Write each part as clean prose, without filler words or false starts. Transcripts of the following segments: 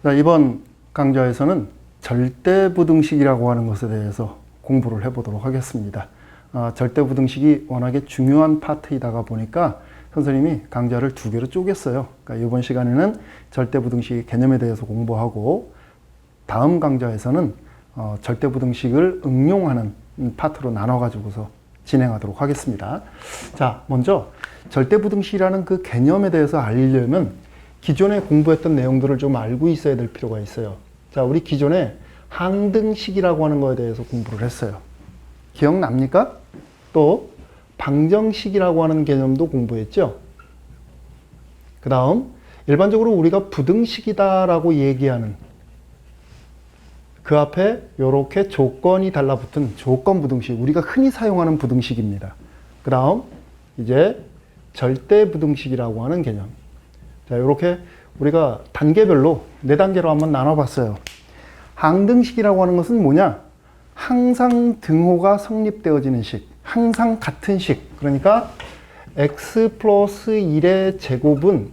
자, 이번 강좌에서는 절대부등식이라고 하는 것에 대해서 공부를 해보도록 하겠습니다. 절대부등식이 워낙에 중요한 파트이다가 보니까 선생님이 강좌를 두 개로 쪼갰어요. 그러니까 이번 시간에는 절대부등식의 개념에 대해서 공부하고 다음 강좌에서는 절대부등식을 응용하는 파트로 나눠가지고서 진행하도록 하겠습니다. 자, 먼저 절대부등식이라는 그 개념에 대해서 알려면 기존에 공부했던 내용들을 좀 알고 있어야 될 필요가 있어요. 자, 우리 기존에 항등식이라고 하는 거에 대해서 공부를 했어요. 기억납니까? 또 방정식이라고 하는 개념도 공부했죠. 그 다음 일반적으로 우리가 부등식이다라고 얘기하는 그 앞에 이렇게 조건이 달라붙은 조건부등식, 우리가 흔히 사용하는 부등식입니다. 그 다음 이제 절대부등식이라고 하는 개념. 자, 이렇게 우리가 단계별로 4단계로 한번 나눠봤어요. 항등식이라고 하는 것은 뭐냐? 항상 등호가 성립되어지는 식, 항상 같은 식. 그러니까 x 플러스 1의 제곱은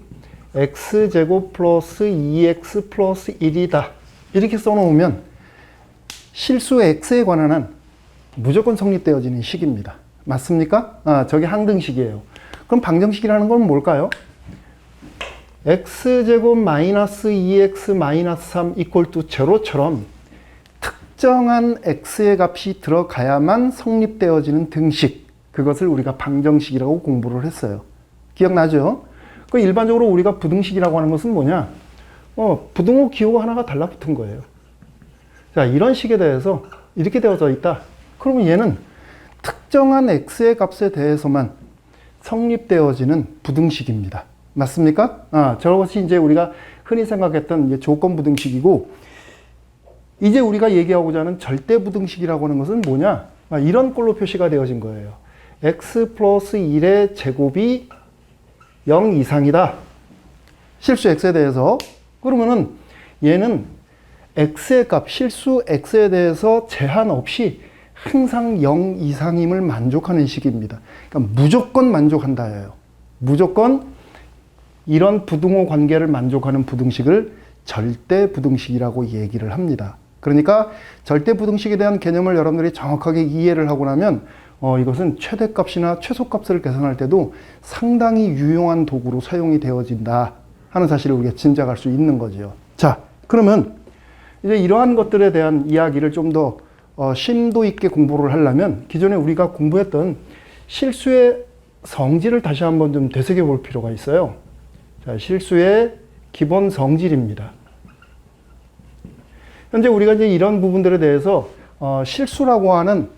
x제곱 플러스 2x 플러스 1이다. 이렇게 써놓으면 실수 x에 관한 한 무조건 성립되어지는 식입니다. 맞습니까? 저게 항등식이에요. 그럼 방정식이라는 건 뭘까요? x제곱 마이너스 2x 마이너스 3 이퀄 투 제로처럼 특정한 x의 값이 들어가야만 성립되어지는 등식, 그것을 우리가 방정식이라고 공부를 했어요. 기억나죠? 그 일반적으로 우리가 부등식이라고 하는 것은 뭐냐? 부등호 기호가 하나가 달라붙은 거예요. 자, 이런 식에 대해서 이렇게 되어져 있다. 그러면 얘는 특정한 x의 값에 대해서만 성립되어지는 부등식입니다. 맞습니까? 저것이 이제 우리가 흔히 생각했던 이제 조건부등식이고, 이제 우리가 얘기하고자 하는 절대부등식이라고 하는 것은 뭐냐? 이런 꼴로 표시가 되어진 거예요. x 플러스 1의 제곱이 0 이상이다. 실수 x에 대해서. 그러면은 얘는 x의 값, 실수 x에 대해서 제한 없이 항상 0 이상임을 만족하는 식입니다. 그러니까 무조건 만족한다예요. 무조건 이런 부등호 관계를 만족하는 부등식을 절대부등식이라고 얘기를 합니다. 그러니까 절대부등식에 대한 개념을 여러분들이 정확하게 이해를 하고 나면 이것은 최대값이나 최소값을 계산할 때도 상당히 유용한 도구로 사용이 되어진다 하는 사실을 우리가 짐작할 수 있는 거죠. 자, 그러면 이제 이러한 것들에 대한 이야기를 좀 더 심도 있게 공부를 하려면 기존에 우리가 공부했던 실수의 성질을 다시 한번 좀 되새겨 볼 필요가 있어요. 자, 실수의 기본 성질입니다. 현재 우리가 이제 이런 부분들에 대해서 실수라고 하는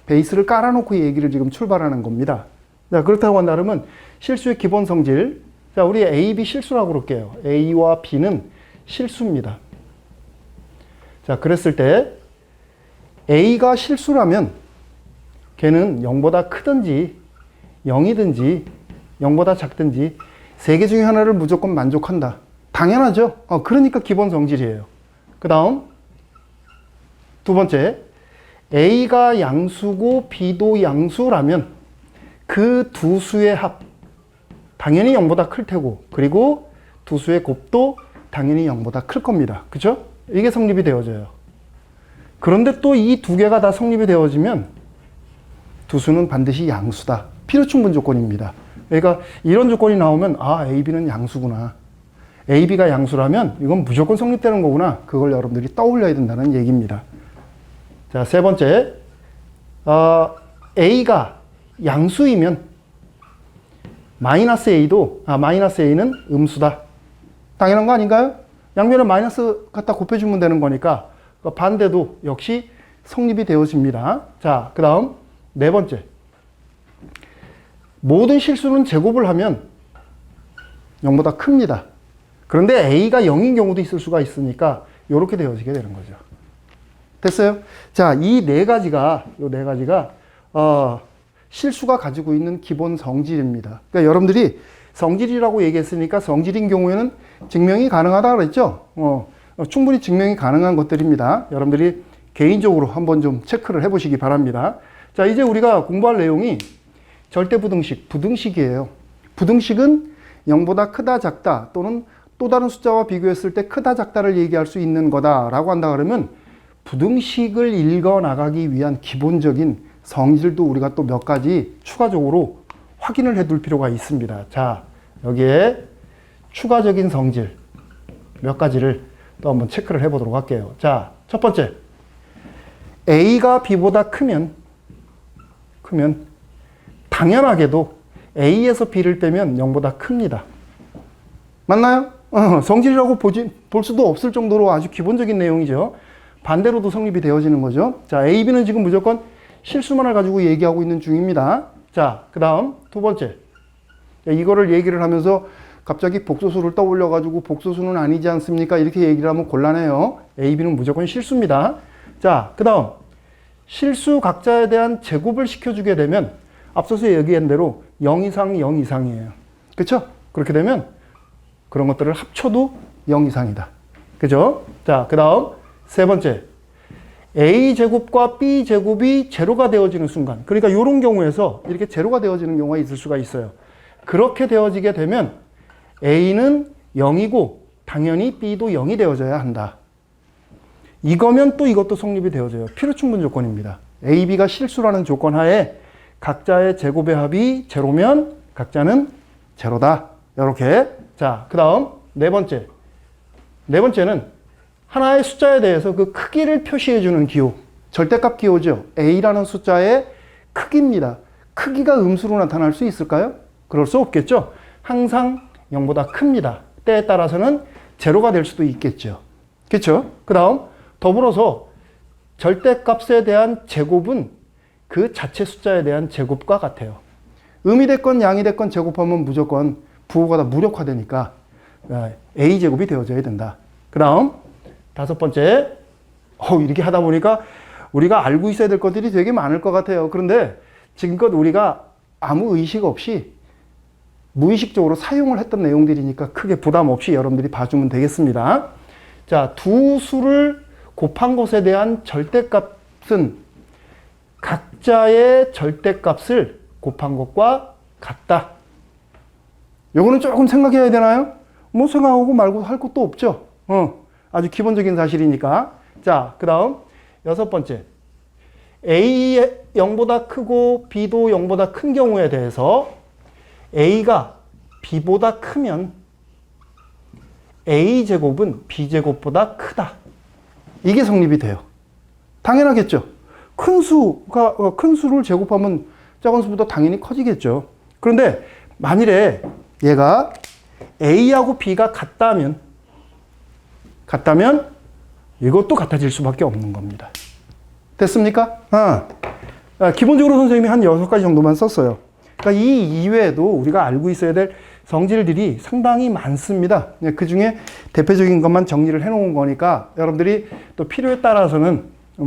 베이스를 깔아놓고 얘기를 지금 출발하는 겁니다. 자, 그렇다고 한다면 실수의 기본 성질. 자, 우리 A, B 실수라고 그럴게요. A와 B는 실수입니다. 자, 그랬을 때 A가 실수라면 걔는 0보다 크든지 0이든지 0보다 작든지 세 개 중에 하나를 무조건 만족한다. 당연하죠. 그러니까 기본 성질이에요. 그 다음 두 번째, A가 양수고 B도 양수라면 그 두 수의 합 당연히 0보다 클 테고, 그리고 두 수의 곱도 당연히 0보다 클 겁니다. 그죠? 이게 성립이 되어져요. 그런데 또 이 두 개가 다 성립이 되어지면 두 수는 반드시 양수다. 필요충분 조건입니다. 그러니까 이런 조건이 나오면 A, B는 양수구나. A, B가 양수라면 이건 무조건 성립되는 거구나. 그걸 여러분들이 떠올려야 된다는 얘기입니다. 자, 세 번째, A가 양수이면 마이너스 A는 음수다. 당연한 거 아닌가요? 양면에 마이너스 갖다 곱해주면 되는 거니까 반대도 역시 성립이 되어집니다. 자, 그 다음 네 번째, 모든 실수는 제곱을 하면 0보다 큽니다. 그런데 A가 0인 경우도 있을 수가 있으니까 이렇게 되어지게 되는 거죠. 됐어요? 자, 이 네 가지가 실수가 가지고 있는 기본 성질입니다. 그러니까 여러분들이 성질이라고 얘기했으니까 성질인 경우에는 증명이 가능하다고 그랬죠? 충분히 증명이 가능한 것들입니다. 여러분들이 개인적으로 한번 좀 체크를 해보시기 바랍니다. 자, 이제 우리가 공부할 내용이 절대부등식, 부등식이에요. 부등식은 0보다 크다, 작다 또는 또 다른 숫자와 비교했을 때 크다 작다를 얘기할 수 있는 거다라고 한다 그러면 부등식을 읽어 나가기 위한 기본적인 성질도 우리가 또 몇 가지 추가적으로 확인을 해둘 필요가 있습니다. 자, 여기에 추가적인 성질 몇 가지를 또 한번 체크를 해보도록 할게요. 자, 첫 번째, A가 B보다 크면 당연하게도 A에서 B를 빼면 0보다 큽니다. 맞나요? 성질이라고 볼 수도 없을 정도로 아주 기본적인 내용이죠. 반대로도 성립이 되어지는 거죠. 자, A, B는 지금 무조건 실수만을 가지고 얘기하고 있는 중입니다. 자, 그 다음 두 번째. 이거를 얘기를 하면서 갑자기 복소수를 떠올려가지고 복소수는 아니지 않습니까? 이렇게 얘기를 하면 곤란해요. A, B는 무조건 실수입니다. 자, 그 다음 실수 각자에 대한 제곱을 시켜주게 되면 앞서서 얘기한 대로 0 이상 0 이상이에요. 그렇죠? 그렇게 되면 그런 것들을 합쳐도 0 이상이다. 그죠? 자, 그 다음 세 번째, A제곱과 B제곱이 제로가 되어지는 순간, 그러니까 이런 경우에서 이렇게 제로가 되어지는 경우가 있을 수가 있어요. 그렇게 되어지게 되면 A는 0이고 당연히 B도 0이 되어져야 한다. 이거면 또 이것도 성립이 되어져요. 필요충분 조건입니다. A, B가 실수라는 조건 하에 각자의 제곱의 합이 제로면 각자는 제로다. 이렇게. 자, 그 다음 네 번째. 네 번째는 하나의 숫자에 대해서 그 크기를 표시해주는 기호. 절대값 기호죠. A라는 숫자의 크기입니다. 크기가 음수로 나타날 수 있을까요? 그럴 수 없겠죠. 항상 0보다 큽니다. 때에 따라서는 제로가 될 수도 있겠죠. 그렇죠? 그 다음 더불어서 절대값에 대한 제곱은 그 자체 숫자에 대한 제곱과 같아요. 음이 됐건 양이 됐건 제곱하면 무조건 부호가 다 무력화되니까 A제곱이 되어져야 된다. 그 다음 다섯 번째, 이렇게 하다 보니까 우리가 알고 있어야 될 것들이 되게 많을 것 같아요. 그런데 지금껏 우리가 아무 의식 없이 무의식적으로 사용을 했던 내용들이니까 크게 부담 없이 여러분들이 봐주면 되겠습니다. 자, 두 수를 곱한 것에 대한 절대값은 각자의 절대값을 곱한 것과 같다. 요거는 조금 생각해야 되나요? 뭐 생각하고 말고 할 것도 없죠. 아주 기본적인 사실이니까. 자, 그 다음 여섯 번째. A 0보다 크고 B도 0보다 큰 경우에 대해서 A가 B보다 크면 A제곱은 B제곱보다 크다. 이게 성립이 돼요. 당연하겠죠. 큰 수를 제곱하면 작은 수보다 당연히 커지겠죠. 그런데 만일에 얘가 A하고 B가 같다면 이것도 같아질 수밖에 없는 겁니다. 됐습니까? 기본적으로 선생님이 한 6가지 정도만 썼어요. 그러니까 이 이외에도 우리가 알고 있어야 될 성질들이 상당히 많습니다. 그 중에 대표적인 것만 정리를 해놓은 거니까 여러분들이 또 필요에 따라서는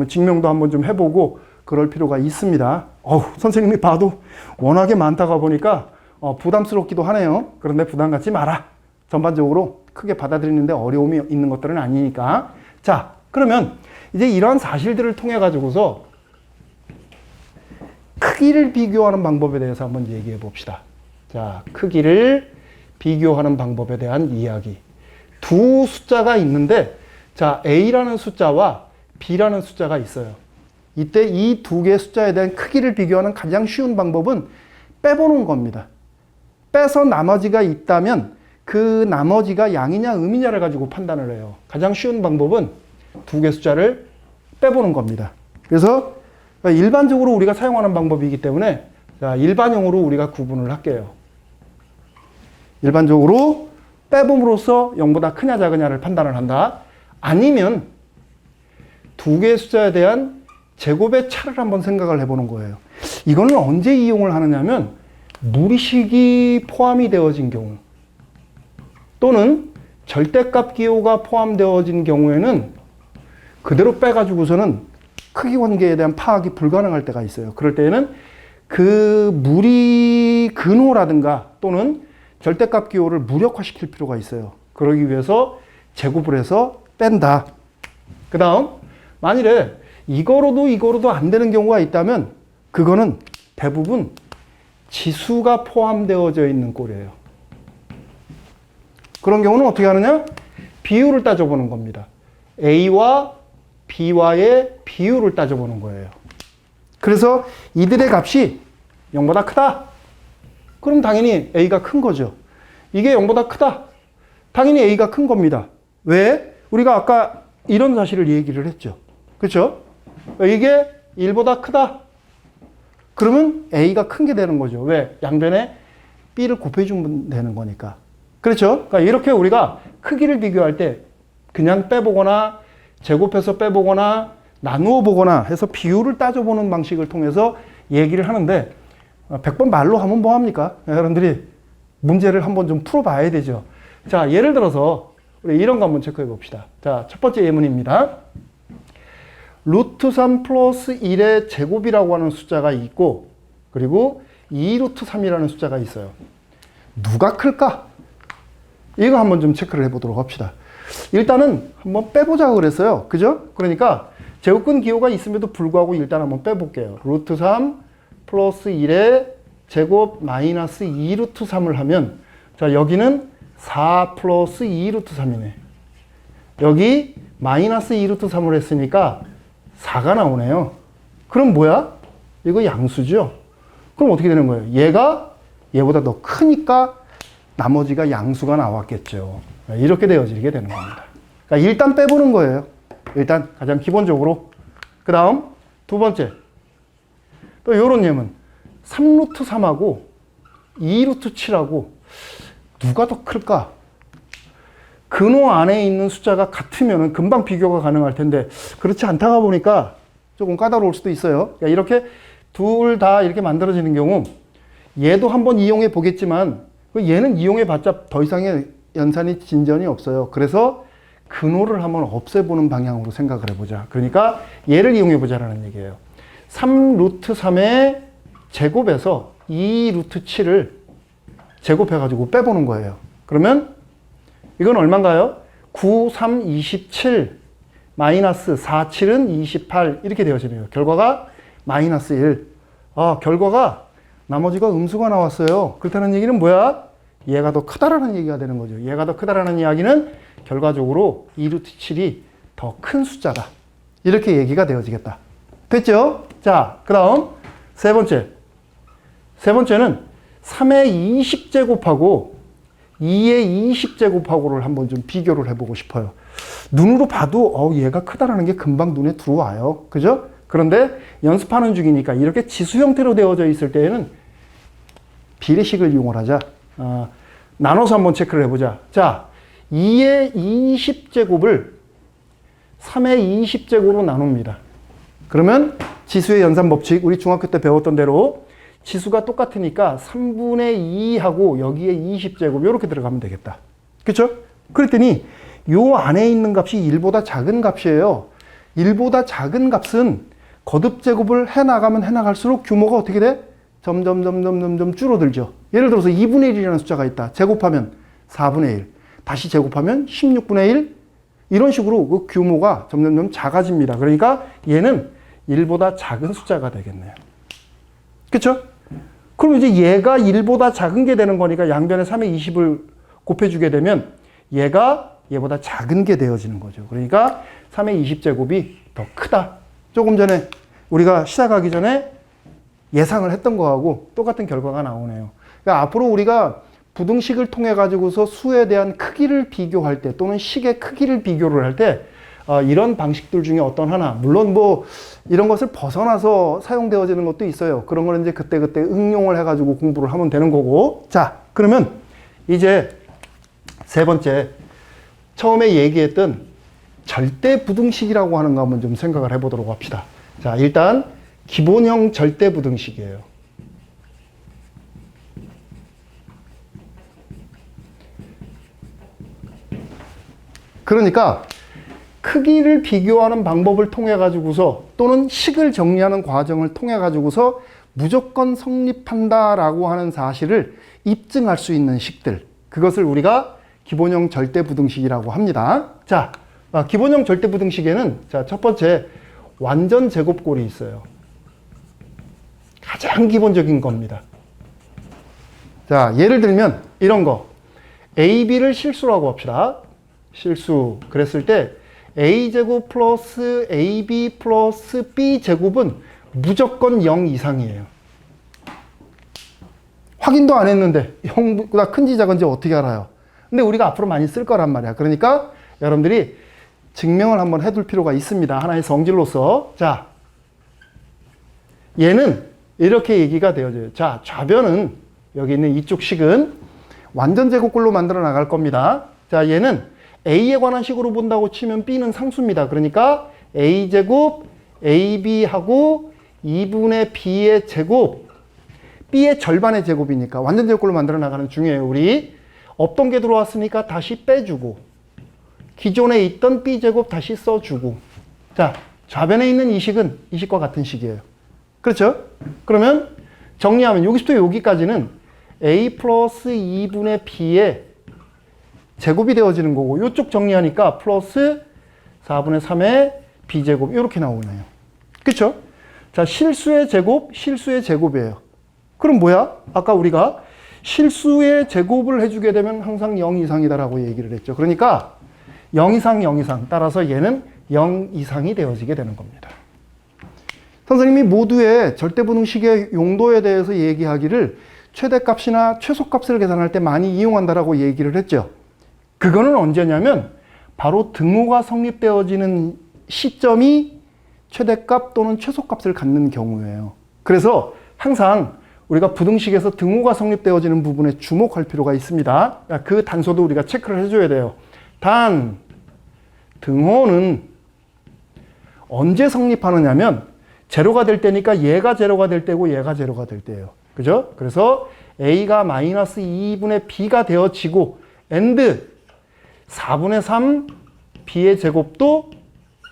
증명도 한번 좀 해보고 그럴 필요가 있습니다. 선생님이 봐도 워낙에 많다가 보니까 부담스럽기도 하네요. 그런데 부담 갖지 마라. 전반적으로 크게 받아들이는데 어려움이 있는 것들은 아니니까. 자, 그러면 이제 이러한 사실들을 통해 가지고서 크기를 비교하는 방법에 대해서 한번 얘기해 봅시다. 자, 크기를 비교하는 방법에 대한 이야기. 두 숫자가 있는데, 자, A라는 숫자와 B라는 숫자가 있어요. 이때 이 두 개의 숫자에 대한 크기를 비교하는 가장 쉬운 방법은 빼보는 겁니다. 빼서 나머지가 있다면 그 나머지가 양이냐 음이냐를 가지고 판단을 해요. 가장 쉬운 방법은 두 개 숫자를 빼보는 겁니다. 그래서 일반적으로 우리가 사용하는 방법이기 때문에 자, 일반형으로 우리가 구분을 할게요. 일반적으로 빼봄으로써 0보다 크냐 작으냐를 판단을 한다. 아니면 두 개의 숫자에 대한 제곱의 차를 한번 생각을 해보는 거예요. 이거는 언제 이용을 하느냐면 무리식이 포함이 되어진 경우 또는 절대값 기호가 포함되어진 경우에는 그대로 빼가지고서는 크기 관계에 대한 파악이 불가능할 때가 있어요. 그럴 때에는 그 무리 근호라든가 또는 절대값 기호를 무력화시킬 필요가 있어요. 그러기 위해서 제곱을 해서 뺀다. 그 다음 만일에 이거로도 안 되는 경우가 있다면 그거는 대부분 지수가 포함되어져 있는 꼴이에요. 그런 경우는 어떻게 하느냐? 비율을 따져보는 겁니다. A와 B와의 비율을 따져보는 거예요. 그래서 이들의 값이 0보다 크다. 그럼 당연히 A가 큰 거죠. 이게 0보다 크다. 당연히 A가 큰 겁니다. 왜? 우리가 아까 이런 사실을 얘기를 했죠. 그렇죠? 이게 1보다 크다. 그러면 A가 큰 게 되는 거죠. 왜? 양변에 B를 곱해주면 되는 거니까. 그렇죠? 그러니까 이렇게 우리가 크기를 비교할 때 그냥 빼보거나 제곱해서 빼보거나 나누어 보거나 해서 비율을 따져보는 방식을 통해서 얘기를 하는데 100번 말로 하면 뭐합니까? 여러분들이 문제를 한번 좀 풀어봐야 되죠. 자, 예를 들어서 우리 이런 거 한번 체크해 봅시다. 자, 첫 번째 예문입니다. 루트 3 플러스 1의 제곱이라고 하는 숫자가 있고 그리고 2루트 3이라는 숫자가 있어요. 누가 클까? 이거 한번 좀 체크를 해보도록 합시다. 일단은 한번 빼보자고 그랬어요. 그죠? 그러니까 제곱근 기호가 있음에도 불구하고 일단 한번 빼볼게요. 루트 3 플러스 1의 제곱 마이너스 2루트 3을 하면 자, 여기는 4 플러스 2루트 3이네. 여기 마이너스 2루트 3을 했으니까 4가 나오네요. 그럼 뭐야? 이거 양수죠? 그럼 어떻게 되는 거예요? 얘가 얘보다 더 크니까 나머지가 양수가 나왔겠죠. 이렇게 되어지게 되는 겁니다. 그러니까 일단 빼보는 거예요. 일단 가장 기본적으로. 그 다음 두 번째. 또 요런 예문. 3루트 3하고 2루트 7하고 누가 더 클까? 근호 안에 있는 숫자가 같으면 금방 비교가 가능할 텐데 그렇지 않다가 보니까 조금 까다로울 수도 있어요. 그러니까 이렇게 둘 다 이렇게 만들어지는 경우 얘도 한번 이용해 보겠지만 얘는 이용해 봤자 더 이상의 연산이 진전이 없어요. 그래서 근호를 한번 없애보는 방향으로 생각을 해보자. 그러니까 얘를 이용해 보자라는 얘기예요. 3루트 3의 제곱에서 2루트 7을 제곱해가지고 빼보는 거예요. 그러면 이건 얼마인가요? 9, 3, 27 마이너스 4, 7은 28 이렇게 되어지네요. 결과가 마이너스 1. 결과가 나머지가 음수가 나왔어요. 그렇다는 얘기는 뭐야? 얘가 더 크다라는 얘기가 되는 거죠. 얘가 더 크다라는 이야기는 결과적으로 2루트 7이 더 큰 숫자다. 이렇게 얘기가 되어지겠다. 됐죠? 자, 그 다음 세 번째. 세 번째는 3의 20제곱하고 2의 20제곱하고를 한번 좀 비교를 해보고 싶어요. 눈으로 봐도 얘가 크다라는 게 금방 눈에 들어와요. 그죠? 그런데 연습하는 중이니까 이렇게 지수 형태로 되어져 있을 때에는 비례식을 이용을 하자. 나눠서 한번 체크를 해보자. 자, 2의 20제곱을 3의 20제곱으로 나눕니다. 그러면 지수의 연산 법칙, 우리 중학교 때 배웠던 대로 지수가 똑같으니까 3분의 2하고 여기에 20제곱 이렇게 들어가면 되겠다. 그렇죠? 그랬더니 요 안에 있는 값이 1보다 작은 값이에요. 1보다 작은 값은 거듭 제곱을 해나가면 해나갈수록 규모가 어떻게 돼? 점점 줄어들죠. 예를 들어서 2분의 1이라는 숫자가 있다. 제곱하면 4분의 1. 다시 제곱하면 16분의 1. 이런 식으로 그 규모가 점점 작아집니다. 그러니까 얘는 1보다 작은 숫자가 되겠네요. 그렇죠? 그럼 이제 얘가 1보다 작은 게 되는 거니까 양변에 3의 20을 곱해주게 되면 얘가 얘보다 작은 게 되어지는 거죠. 그러니까 3의 20제곱이 더 크다. 조금 전에 우리가 시작하기 전에 예상을 했던 거하고 똑같은 결과가 나오네요. 그러니까 앞으로 우리가 부등식을 통해 가지고서 수에 대한 크기를 비교할 때 또는 식의 크기를 비교를 할 때 이런 방식들 중에 어떤 하나, 물론 뭐 이런 것을 벗어나서 사용되어지는 것도 있어요. 그런 거는 이제 그때그때 응용을 해가지고 공부를 하면 되는 거고. 자, 그러면 이제 세 번째, 처음에 얘기했던 절대 부등식이라고 하는 거 한번 좀 생각을 해보도록 합시다. 자, 일단 기본형 절대 부등식이에요. 그러니까 크기를 비교하는 방법을 통해 가지고서 또는 식을 정리하는 과정을 통해 가지고서 무조건 성립한다라고 하는 사실을 입증할 수 있는 식들, 그것을 우리가 기본형 절대부등식이라고 합니다. 자, 기본형 절대부등식에는 자, 첫 번째 완전 제곱꼴이 있어요. 가장 기본적인 겁니다. 자, 예를 들면 이런 거. AB를 실수라고 합시다. 실수. 그랬을 때 A제곱 플러스 AB 플러스 B제곱은 무조건 0 이상이에요. 확인도 안 했는데 0보다 큰지 작은지 어떻게 알아요? 근데 우리가 앞으로 많이 쓸 거란 말이야. 그러니까 여러분들이 증명을 한번 해둘 필요가 있습니다. 하나의 성질로서. 자, 얘는 이렇게 얘기가 되어져요. 자, 좌변은 여기 있는 이쪽 식은 완전 제곱꼴로 만들어 나갈 겁니다. 자, 얘는 A에 관한 식으로 본다고 치면 B는 상수입니다. 그러니까 A제곱 AB하고 2분의 B의 제곱, B의 절반의 제곱이니까 완전 제곱꼴로 만들어 나가는 중요해요. 우리 없던 게 들어왔으니까 다시 빼주고 기존에 있던 B제곱 다시 써주고. 자, 좌변에 있는 이 식은 이 식과 같은 식이에요. 그렇죠? 그러면 정리하면 여기서부터 여기까지는 A 플러스 2분의 B의 제곱이 되어지는 거고, 이쪽 정리하니까 플러스 4분의 3의 B제곱 이렇게 나오네요. 그렇죠? 자, 실수의 제곱, 실수의 제곱이에요. 그럼 뭐야? 아까 우리가 실수의 제곱을 해주게 되면 항상 0 이상이다라고 얘기를 했죠. 그러니까 0 이상, 0 이상. 따라서 얘는 0 이상이 되어지게 되는 겁니다. 선생님이 모두의 절대분응식의 용도에 대해서 얘기하기를 최대값이나 최소값을 계산할 때 많이 이용한다라고 얘기를 했죠. 그거는 언제냐면 바로 등호가 성립되어지는 시점이 최대값 또는 최소값을 갖는 경우예요. 그래서 항상 우리가 부등식에서 등호가 성립되어지는 부분에 주목할 필요가 있습니다. 그 단서도 우리가 체크를 해줘야 돼요. 단, 등호는 언제 성립하느냐면 제로가 될 때니까 얘가 제로가 될 때고 얘가 제로가 될 때예요. 그죠? 그래서 A가 마이너스 2분의 B가 되어지고 and 4분의 3 B의 제곱도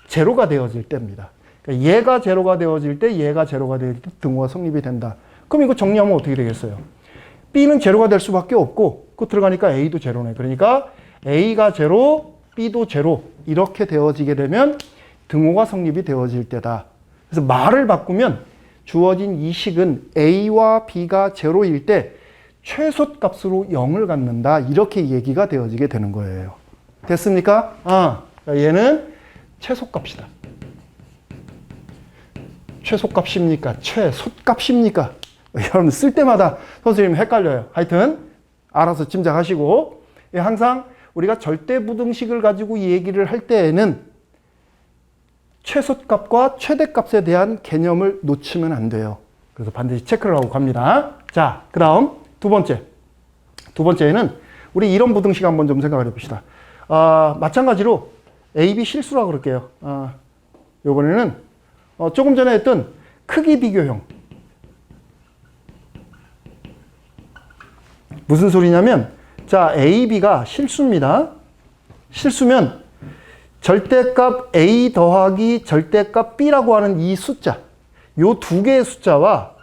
제로가 되어질 때입니다. 그러니까 얘가 제로가 되어질 때 얘가 제로가 될 때 등호가 성립이 된다. 그럼 이거 정리하면 어떻게 되겠어요? B는 제로가 될 수밖에 없고 그 들어가니까 A도 제로네. 그러니까 A가 제로, B도 제로 이렇게 되어지게 되면 등호가 성립이 되어질 때다. 그래서 말을 바꾸면 주어진 이 식은 A와 B가 제로일 때 최소값으로 0을 갖는다. 이렇게 얘기가 되어지게 되는 거예요. 됐습니까? 얘는 최소값이다. 최소값입니까? 최소값입니까? 여러분 쓸 때마다 선생님 헷갈려요. 하여튼 알아서 짐작하시고, 항상 우리가 절대부등식을 가지고 얘기를 할 때에는 최소값과 최대값에 대한 개념을 놓치면 안 돼요. 그래서 반드시 체크를 하고 갑니다. 자, 그 다음 두 번째. 두 번째는 우리 이런 부등식 한번 좀 생각을 해봅시다. 마찬가지로 AB 실수라고 그럴게요. 이번에는 조금 전에 했던 크기 비교형. 무슨 소리냐면, 자, AB가 실수입니다. 실수면 절대값 A 더하기 절대값 B라고 하는 이 숫자, 요 두 개의 숫자와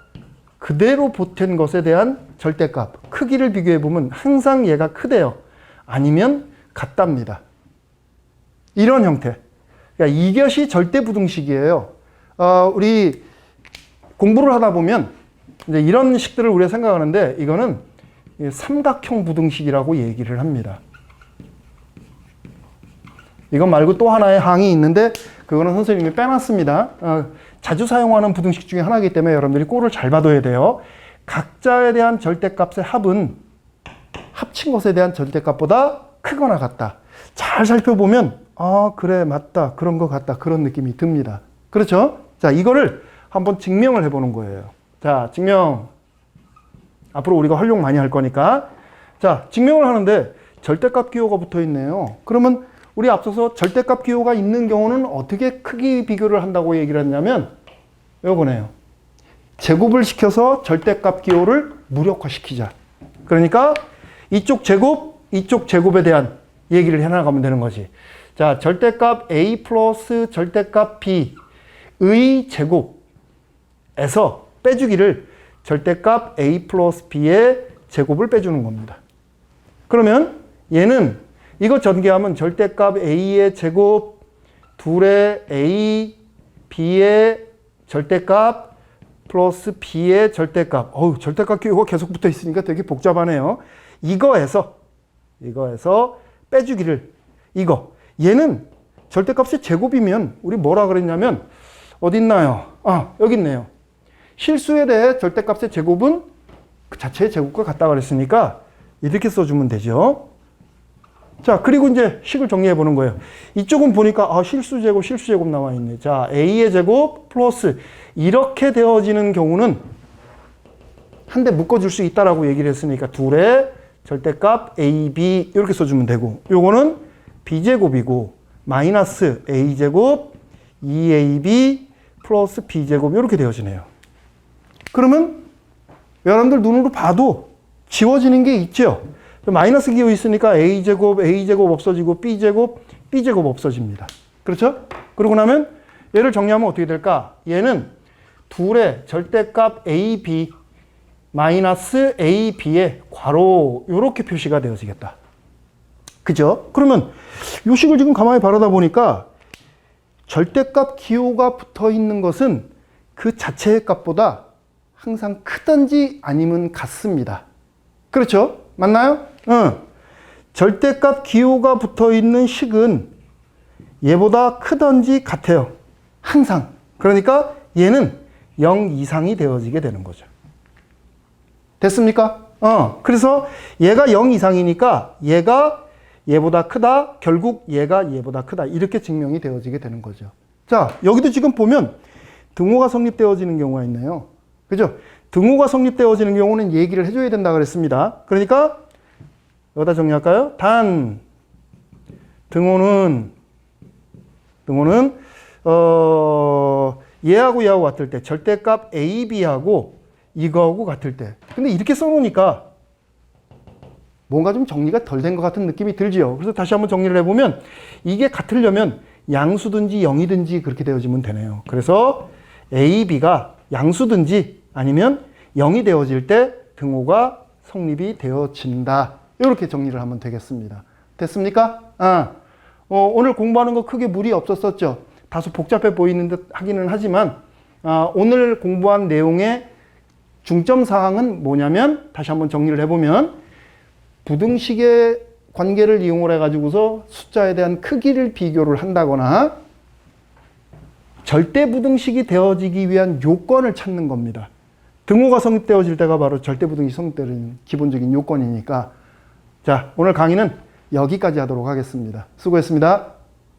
그대로 보탠 것에 대한 절대값, 크기를 비교해보면 항상 얘가 크대요. 아니면 같답니다. 이런 형태. 그러니까 이것이 절대부등식이에요. 우리 공부를 하다 보면 이제 이런 식들을 우리가 생각하는데, 이거는 삼각형 부등식이라고 얘기를 합니다. 이것 말고 또 하나의 항이 있는데 그거는 선생님이 빼놨습니다. 자주 사용하는 부등식 중에 하나이기 때문에 여러분들이 꼴을 잘 봐둬야 돼요. 각자에 대한 절대값의 합은 합친 것에 대한 절대값보다 크거나 같다. 잘 살펴보면 그래 맞다 그런 것 같다 그런 느낌이 듭니다. 그렇죠? 자, 이거를 한번 증명을 해보는 거예요. 자, 증명. 앞으로 우리가 활용 많이 할 거니까. 자, 증명을 하는데 절대값 기호가 붙어 있네요. 그러면 우리 앞서서 절대값 기호가 있는 경우는 어떻게 크기 비교를 한다고 얘기를 했냐면 요거네요. 제곱을 시켜서 절대값 기호를 무력화시키자. 그러니까 이쪽 제곱, 이쪽 제곱에 대한 얘기를 해나가면 되는 거지. 자, 절대값 A 플러스 절대값 B의 제곱에서 빼주기를 절대값 A 플러스 B의 제곱을 빼주는 겁니다. 그러면 얘는 이거 전개하면 절대값 A의 제곱, 둘의 A, B의 절대값, 플러스 B의 절대값. 절대값 기호가 계속 붙어 있으니까 되게 복잡하네요. 이거에서 이거에서 빼주기를 이거 얘는 절대값의 제곱이면 우리 뭐라 그랬냐면 어디 있나요? 아, 여기 있네요. 실수에 대해 절대값의 제곱은 그 자체의 제곱과 같다 그랬으니까 이렇게 써주면 되죠. 자, 그리고 이제 식을 정리해 보는 거예요. 이쪽은 보니까 실수 제곱 나와 있네. 자, a의 제곱 플러스 이렇게 되어지는 경우는 한 대 묶어줄 수 있다라고 얘기를 했으니까 둘의 절대값 a, b 이렇게 써주면 되고 요거는 b제곱이고 마이너스 a제곱 2ab 플러스 b제곱 이렇게 되어지네요. 그러면 여러분들 눈으로 봐도 지워지는 게 있죠. 마이너스 기호 있으니까 a제곱 없어지고 b제곱 없어집니다. 그렇죠? 그러고 나면 얘를 정리하면 어떻게 될까? 얘는 둘의 절대값 ab 마이너스 ab의 괄호 이렇게 표시가 되어지겠다. 그죠? 그러면 이 식을 지금 가만히 바라다 보니까 절대값 기호가 붙어 있는 것은 그 자체의 값보다 항상 크든지 아니면 같습니다. 그렇죠? 맞나요? 절대값 기호가 붙어 있는 식은 얘보다 크든지 같아요. 항상. 그러니까 얘는 0 이상이 되어지게 되는 거죠. 됐습니까? 그래서 얘가 0 이상이니까 얘가 얘보다 크다. 결국 얘가 얘보다 크다. 이렇게 증명이 되어지게 되는 거죠. 자, 여기도 지금 보면 등호가 성립되어지는 경우가 있네요. 그죠? 등호가 성립되어지는 경우는 얘기를 해줘야 된다 그랬습니다. 그러니까 여기다 정리할까요? 단 등호는 얘하고 얘하고 같을 때 절대값 a, b하고 이거하고 같을 때. 근데 이렇게 써놓으니까 뭔가 좀 정리가 덜 된 것 같은 느낌이 들지요. 그래서 다시 한번 정리를 해보면 이게 같으려면 양수든지 0이든지 그렇게 되어지면 되네요. 그래서 a, b가 양수든지 아니면 0이 되어질 때 등호가 성립이 되어진다. 이렇게 정리를 하면 되겠습니다. 됐습니까? 오늘 공부하는 거 크게 무리 없었었죠. 다소 복잡해 보이는 듯 하기는 하지만 오늘 공부한 내용의 중점 사항은 뭐냐면 다시 한번 정리를 해보면 부등식의 관계를 이용을 해가지고서 숫자에 대한 크기를 비교를 한다거나 절대부등식이 되어지기 위한 요건을 찾는 겁니다. 등호가 성립되어질 때가 바로 절대부등식이 성립되는 기본적인 요건이니까 자, 오늘 강의는 여기까지 하도록 하겠습니다. 수고했습니다.